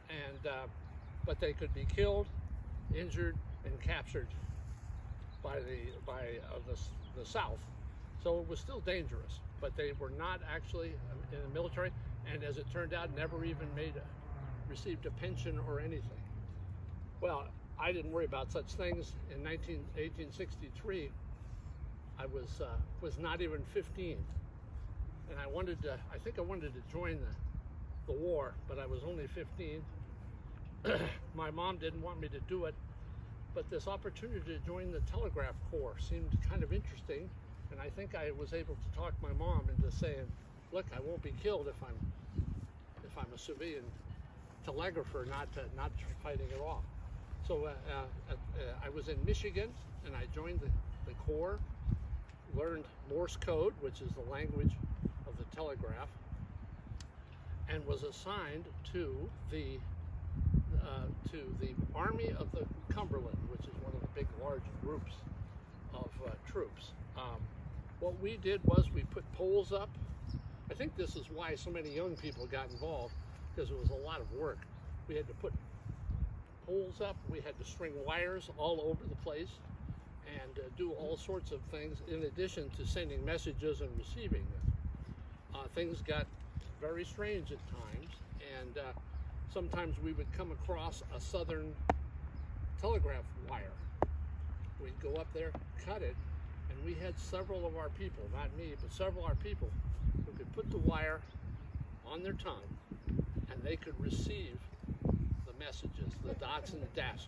and but they could be killed, injured, and captured by the South. So it was still dangerous, but they were not actually in the military, and as it turned out, never even received a pension or anything. Well, I didn't worry about such things. In 1863, I was not even 15, and I think I wanted to join the war, but I was only 15. My mom didn't want me to do it, but this opportunity to join the Telegraph Corps seemed kind of interesting, and I think I was able to talk my mom into saying, "Look, I won't be killed if I'm a civilian telegrapher, not fighting it off." So I was in Michigan, and I joined the Corps, learned Morse code, which is the language of the telegraph, and was assigned to the Army of the Cumberland, which is one of the big, large groups of troops. What we did was we put poles up. I think this is why so many young people got involved, because it was a lot of work. We had to put poles up, we had to string wires all over the place, and do all sorts of things in addition to sending messages and receiving them. Things got very strange at times, and sometimes we would come across a southern telegraph wire. We'd go up there, cut it, and we had several of our people, not me, but several of our people who could put the wire on their tongue, and they could receive the messages, the dots and the dashes.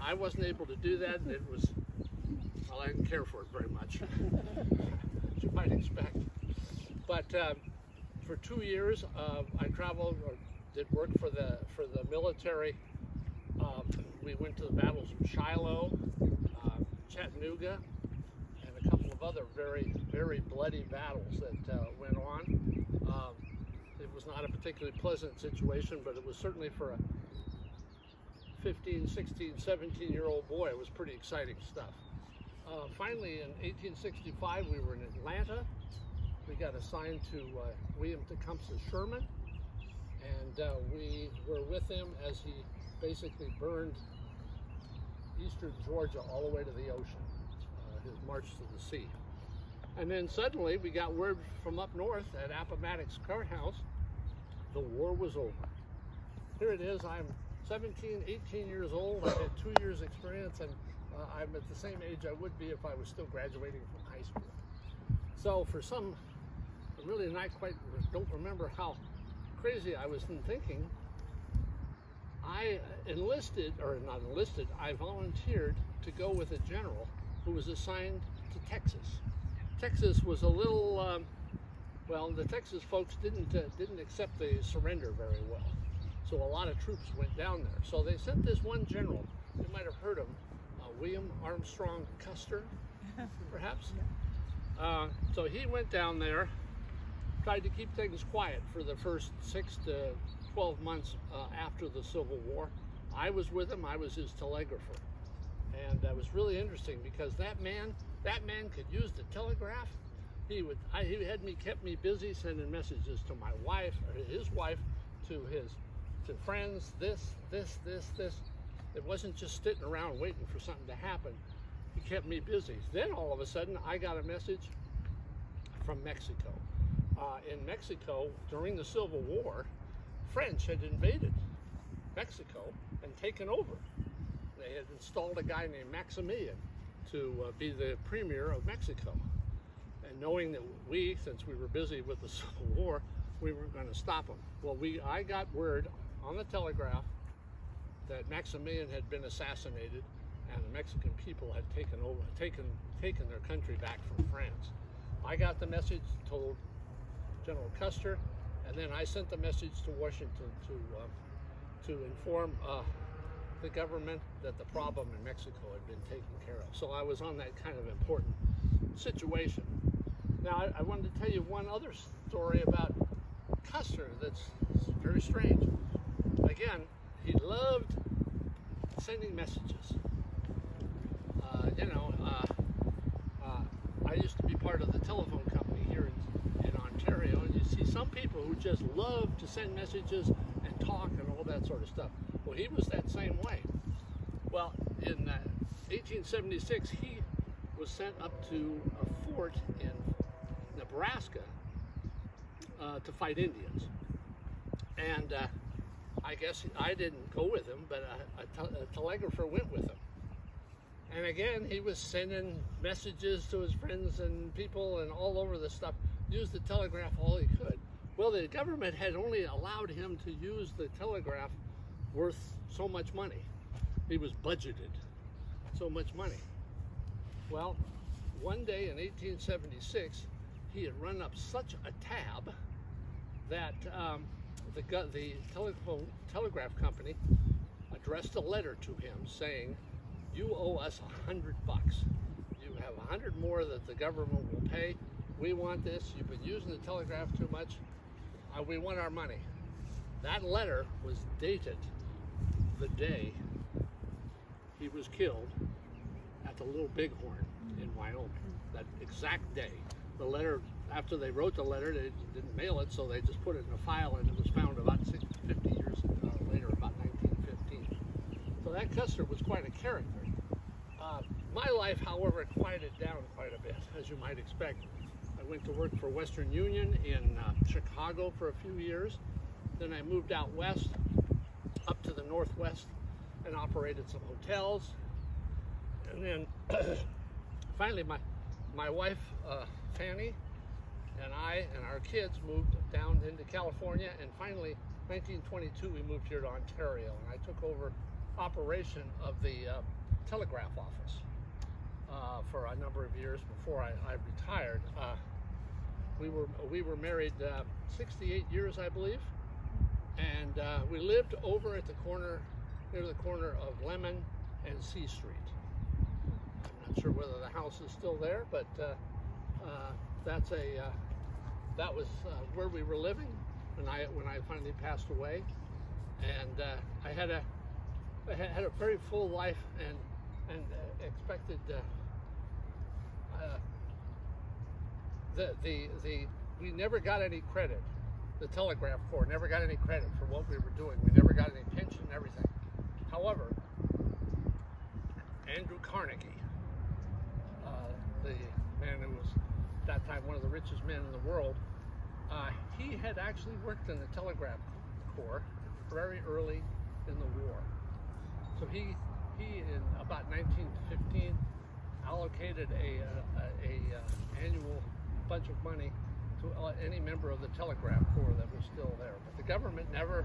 I wasn't able to do that, and well, I didn't care for it very much, as you might expect. But for 2 years, I traveled or did work for the military. We went to the battles of Shiloh, Chattanooga, and a couple of other very, very bloody battles that went on. It was not a particularly pleasant situation, but it was certainly for a 15, 16, 17-year-old boy, it was pretty exciting stuff. Finally, in 1865, we were in Atlanta. We got assigned to William Tecumseh Sherman, and we were with him as he basically burned eastern Georgia all the way to the ocean, his march to the sea. And then suddenly we got word from up north at Appomattox Courthouse, the war was over. Here it is, I'm 17, 18 years old, I had 2 years experience, and I'm at the same age I would be if I was still graduating from high school. So for some, really not quite, don't remember how crazy I was in thinking, I enlisted, or not enlisted, I volunteered to go with a general who was assigned to Texas. Texas was a little, well, the Texas folks didn't accept the surrender very well. So a lot of troops went down there. So they sent this one general, you might have heard him, William Armstrong Custer, perhaps. So he went down there, tried to keep things quiet for the first 6 to 12 months after the Civil War. I was with him, I was his telegrapher. And that was really interesting because that man could use the telegraph. He kept me busy sending messages to my wife, or his wife, to friends, this. It wasn't just sitting around waiting for something to happen. He kept me busy. Then all of a sudden, I got a message from Mexico. In Mexico, during the Civil War, French had invaded Mexico and taken over. They had installed a guy named Maximilian to be the premier of Mexico. And knowing that we, since we were busy with the Civil War, we weren't going to stop them. Well, I got word on the telegraph that Maximilian had been assassinated and the Mexican people had taken their country back from France. I got the message, told General Custer, and then I sent the message to Washington to inform the government that the problem in Mexico had been taken care of. So I was on that kind of important situation. Now I wanted to tell you one other story about Custer that's very strange. Again, he loved sending messages. I used to be part of the telephone company here in Ontario, and you see some people who just love to send messages and talk and all that sort of stuff. Well, he was that same way. Well, in 1876, he was sent up to a fort in Nebraska to fight Indians. And I guess I didn't go with him, but a telegrapher went with him. And again, he was sending messages to his friends and people and all over the stuff, used the telegraph all he could. Well, the government had only allowed him to use the telegraph worth so much money. He was budgeted so much money. Well, one day in 1876, he had run up such a tab that the telegraph company addressed a letter to him saying, "You owe us $100. You have 100 more that the government will pay. We want this. You've been using the telegraph too much. We want our money." That letter was dated the day he was killed at the Little Bighorn in Wyoming. That exact day. The letter, after they wrote the letter, they didn't mail it, so they just put it in a file, and it was found about 50 years later, about 1915. So that Custer was quite a character. My life, however, quieted down quite a bit, as you might expect. I went to work for Western Union in Chicago for a few years. Then I moved out west, up to the northwest, and operated some hotels. And then finally my wife, Fanny, and I and our kids moved down into California, and finally 1922 we moved here to Ontario, and I took over operation of the telegraph office for a number of years before I retired. We were married 68 years, I believe, and we lived over at the corner, near the corner of Lemon and C Street. I'm not sure whether the house is still there, but that was where we were living when I finally passed away, and I had a very full life and expected we never got any credit. The Telegraph Corps never got any credit for what we were doing. We never got any pension and everything. However, Andrew Carnegie, the man who was at that time one of the richest men in the world, he had actually worked in the Telegraph Corps very early in the war. So he in about 1915 allocated a annual bunch of money to any member of the Telegraph Corps that was still there. But the government never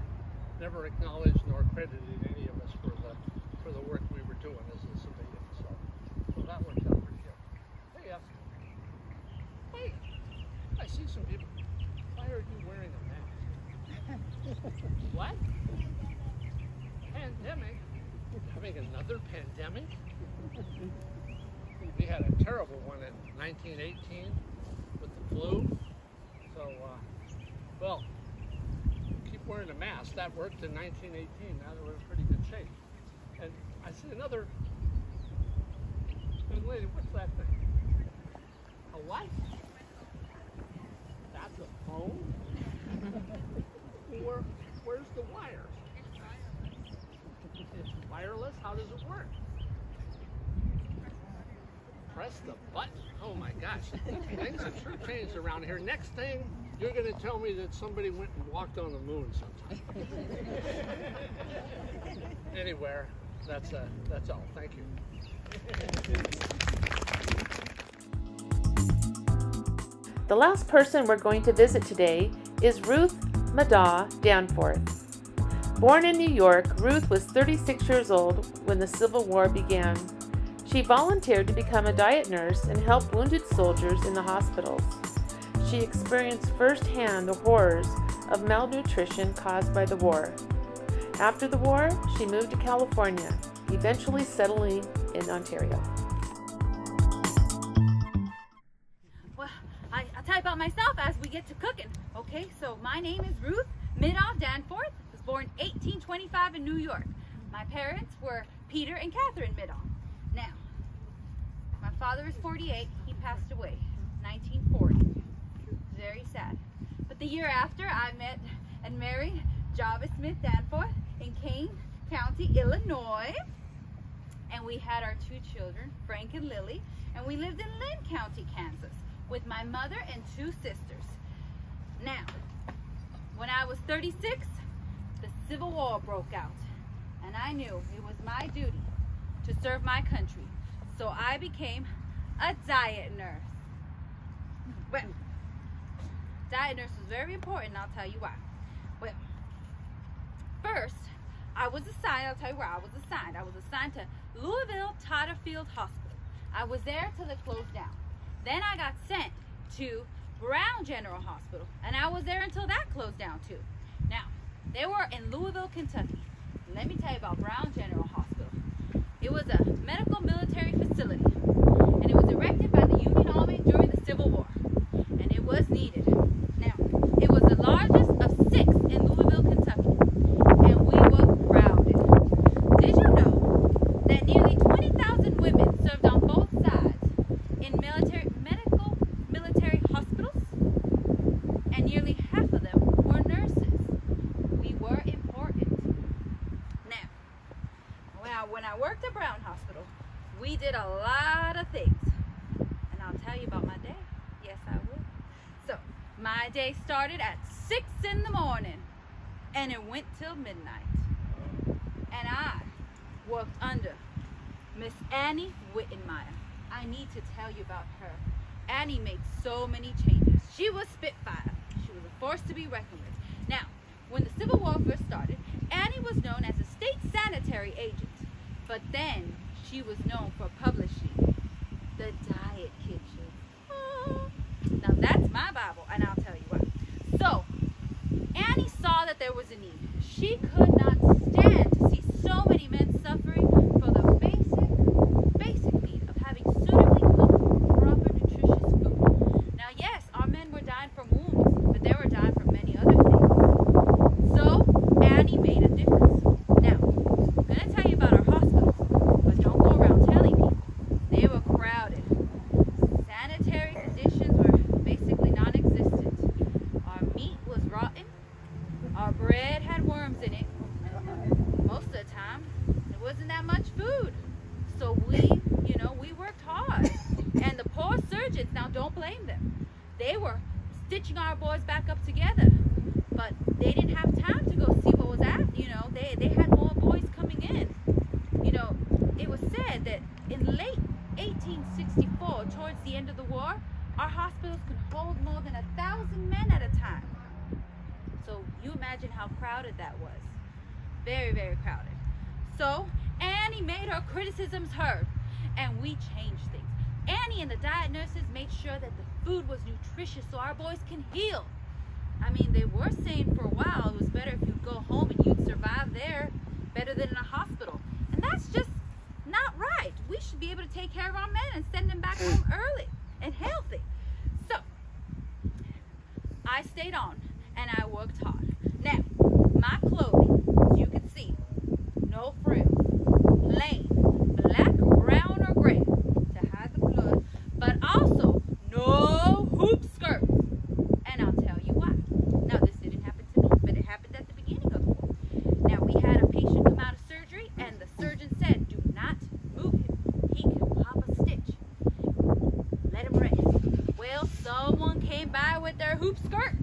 acknowledged nor credited any of us for the work we were doing as a civilian. So that worked out pretty good. Hey, I see some people. Why are you wearing a mask? What? Pandemic? Having another pandemic? We had a terrible one in 1918 with the flu. So, well, keep wearing a mask. That worked in 1918. Now that we're in pretty good shape. And I see another young lady. What's that thing? A what? That's a phone? Where's the wire? It's wireless? How does it work? Press the button. Oh my gosh. Things have sure changed around here. Next thing, you're going to tell me that somebody went and walked on the moon sometime. Anywhere, that's all. Thank you. The last person we're going to visit today is Ruth Middaugh Danforth. Born in New York, Ruth was 36 years old when the Civil War began. She volunteered to become a diet nurse and help wounded soldiers in the hospitals. She experienced firsthand the horrors of malnutrition caused by the war. After the war, she moved to California, eventually settling in Ontario. Well, I'll tell you about myself as we get to cooking. Okay, so my name is Ruth Middaugh Danforth. I was born 1825 in New York. My parents were Peter and Catherine Middaugh. Now, my father is 48. He passed away 1940. Very sad. But the year after, I met and married Jarvis Smith Danforth in Kane County, Illinois. And we had our 2 children, Frank and Lily. And we lived in Lynn County, Kansas, with my mother and 2 sisters. Now, when I was 36, the Civil War broke out. And I knew it was my duty to serve my country. So I became a diet nurse. Well, diet nurse was very important, and I'll tell you why. Well, first, I was assigned, I'll tell you where I was assigned. I was assigned to Louisville Totterfield Hospital. I was there till it closed down. Then I got sent to Brown General Hospital, and I was there until that closed down too. Now, they were in Louisville, Kentucky. Let me tell you about Brown General Hospital. It was a medical military facility, and it was erected by the Union Army during the Civil War, and it was needed. Now, it was the largest of 6 in Louisville, Kentucky, and we were crowded. Did you know that nearly 20,000 women served on both sides in medical my day. Yes, I will. So, my day started at 6 in the morning, and it went till midnight. And I worked under Miss Annie Wittenmeyer. I need to tell you about her. Annie made so many changes. She was Spitfire. She was a force to be reckoned with. Now, when the Civil War first started, Annie was known as a state sanitary agent. But then, she was known for publishing the Diet Kitchen. Oh. Now, that's my Bible, and I'll tell you why. So, Annie saw that there was a need. She could not stand to see so many men suffering for the basic need of having suitably cooked, proper, nutritious food. Now, yes, our men were dying from wounds, but they were dying from many other things. So, Annie made a difference. Now, I'm going to tell you about our hospitals, but don't go around telling people. They were crowded. Sanitary conditions were basically non-existent. Our meat was rotten. Our bread had worms in it. Most of the time, there wasn't that much food. So we worked hard. And the poor surgeons, now don't blame them. They were stitching our boys back up together. But they didn't have time to go see what was at. They had more boys coming in. It was said that in late 1864, towards the end of the war, our hospitals could hold more than 1,000 men at a time. So you imagine how crowded that was. Very, very crowded. So Annie made her criticisms heard, and we changed things. Annie and the diet nurses made sure that the food was nutritious so our boys can heal. I mean, they were saying for a while it was better if you'd go home and you'd survive there better than in a hospital. And that's just not right. We should be able to take care of our men and send them back home early and healthy. So, I stayed on and I worked hard. Now, my clothing, as you can see, no frills, plain, black, brown, or gray to hide the blood, but also no hoop skirts. And I'll tell you why. Now, this didn't happen to me, but it happened at the beginning of the war. Now, we had a patient come out of surgery, and the surgeon said, do not move him. He can pop a stitch. Let him rest. Well, someone came by with their hoop skirt.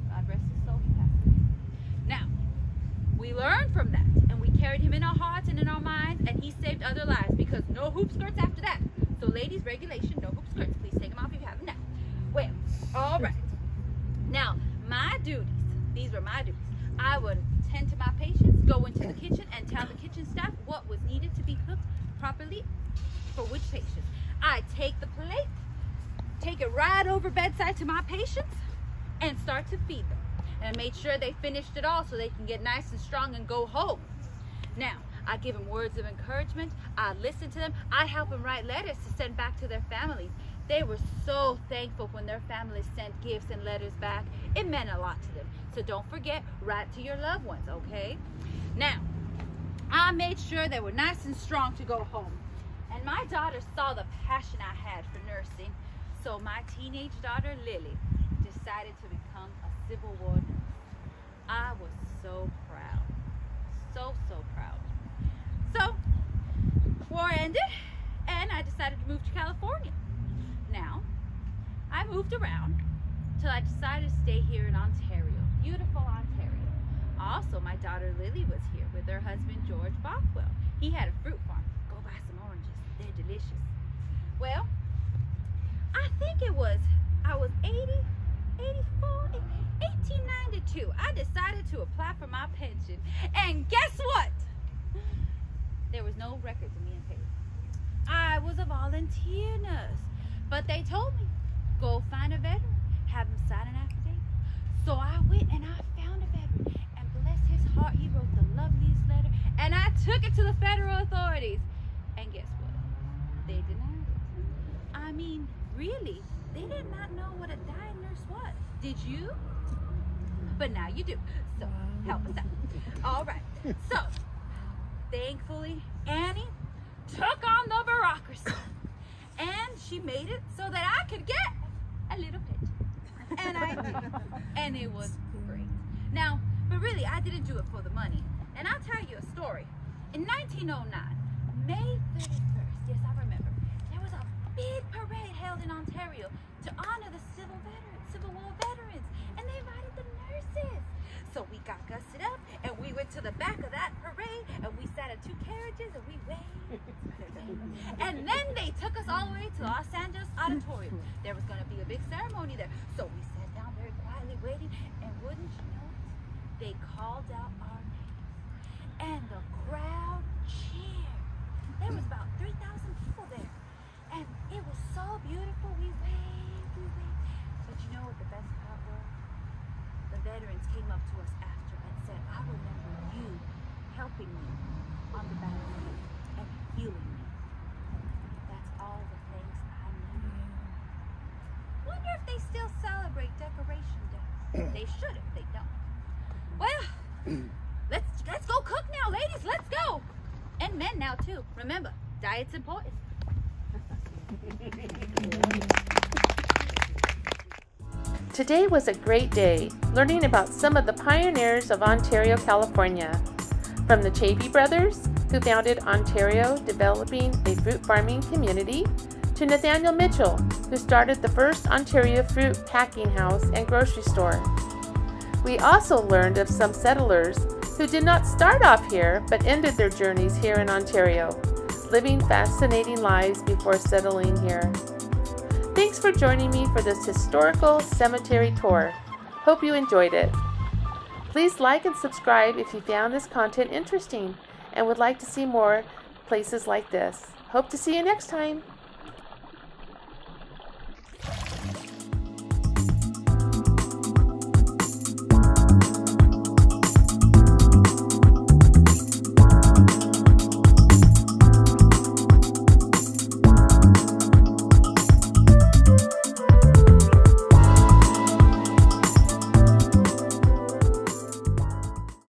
God rest his soul, he passed away. Now, we learned from that, and we carried him in our hearts and in our minds, and he saved other lives, because no hoop skirts after that. So, ladies, regulation, no hoop skirts. Please take them off if you have them now. Well, all right. Now, my duties, these were my duties. I would tend to my patients, go into the kitchen, and tell the kitchen staff what was needed to be cooked properly for which patients. I'd take the plate, take it right over bedside to my patients, and start to feed them. And I made sure they finished it all so they can get nice and strong and go home. Now, I give them words of encouragement. I listen to them. I help them write letters to send back to their families. They were so thankful when their families sent gifts and letters back. It meant a lot to them. So don't forget, write to your loved ones, okay? Now, I made sure they were nice and strong to go home. And my daughter saw the passion I had for nursing. So my teenage daughter, Lily, decided to become a Civil War nurse. I was so proud. So proud. So, war ended, and I decided to move to California. Now, I moved around till I decided to stay here in Ontario, beautiful Ontario. Also, my daughter Lily was here with her husband George Bothwell. He had a fruit farm. Go buy some oranges, they're delicious. Well, I think I was 1892. I decided to apply for my pension, and guess what? There was no records of me in paper. I was a volunteer nurse. But they told me, go find a veteran, have him sign an affidavit. So I went and I found a veteran, and bless his heart, he wrote the loveliest letter, and I took it to the federal authorities. And guess what? They denied it. I mean, really, they did not know what a diet nurse was. Did you? But now you do. So, help us out. All right. So, thankfully, Annie took on the bureaucracy. And she made it so that I could get a little pension. And I did. And it was great. Now, but really, I didn't do it for the money. And I'll tell you a story. In 1909, May 31st, yes, I remember, there was a big parade held in Ontario to honor the Civil War veterans, and they invited the nurses. So we got gussed up, and we went to the back of that parade, and we sat in 2 carriages, and we waved. And then they took us all the way to Los Angeles Auditorium. There was going to be a big ceremony there. So we sat down very quietly waiting, and wouldn't you know it, they called out our names. And the crowd cheered. There was about 3,000 people there. And it was so beautiful. We waved. But you know what the best part was? The veterans came up to us after and said, I remember you helping me on the battlefield and healing me. That's all the thanks I need. Wonder if they still celebrate Decoration Day. They should if they don't. Well, let's go cook now, ladies. Let's go. And men now too. Remember, diet's important. Today was a great day, learning about some of the pioneers of Ontario, California. From the Chaffey brothers, who founded Ontario, developing a fruit farming community, to Nathaniel Mitchell, who started the first Ontario fruit packing house and grocery store. We also learned of some settlers who did not start off here, but ended their journeys here in Ontario, living fascinating lives before settling here. Thanks for joining me for this historical cemetery tour. Hope you enjoyed it. Please like and subscribe if you found this content interesting and would like to see more places like this. Hope to see you next time.